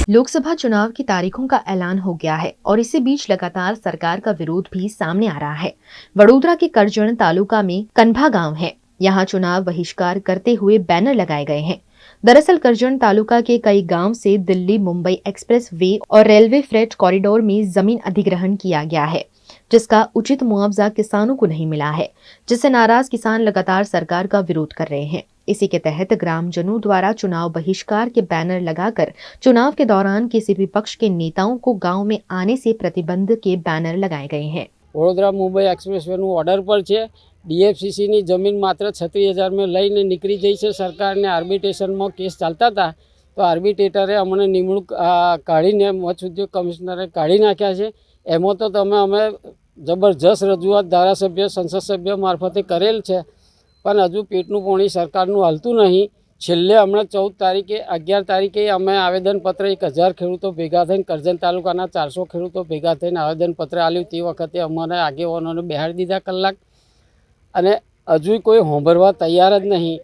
लोकसभा चुनाव की तारीखों का ऐलान हो गया है और इसी बीच लगातार सरकार का विरोध भी सामने आ रहा है। वडोदरा के करजण तालुका में कन्भा गांव है। यहां चुनाव बहिष्कार करते हुए बैनर लगाए गए हैं। दरअसल करजण तालुका के कई गांव से दिल्ली मुंबई एक्सप्रेस वे और रेलवे फ्रेट कॉरिडोर में जमीन अधिग्रहण किया गया है, जिसका उचित मुआवजा किसानों को नहीं मिला है, जिससे नाराज किसान लगातार सरकार का विरोध कर रहे हैं। इसी के तहत ग्रामजनों द्वारा चुनाव बहिष्कार के बैनर लगाकर चुनाव के दौरान किसी भी पक्ष के नेताओं को गांव में आने से प्रतिबंध के बैनर लगाए गए हैं। वडोदरा मुंबई एक्सप्रेसवे ऑर्डर पर है। डीएफसीसी की जमीन मात्र 36,000 में लईने निकली गई है। सरकार ने आर्बिट्रेशन में केस चलता था तो आर्बिट्रेटरे अमने निमणूक काढ़ीने मत्स्य उद्योग कमिश्नरे काढ़ी नाख्या है। एमां तो अमे जबरदस्त रजूआत धारासभ्य संसद सभ्य मार्फते करेल है, पण हजू पेटનું પાણી સરકારનું હાલતું नहीं। છેલ્લે હમણાં 14 તારીખે 11 તારીખે અમે આવેદનપત્ર 1000 ખેડૂતો ભેગા થઈને કરજણ તાલુકાના 400 ખેડૂતો ભેગા થઈને આવેદનપત્ર આપ્યું। તે વખતે અમને આગેવાનોને બેહાડી દીધા કલાક, અને હજુ કોઈ સાંભળવા તૈયાર જ નહીં।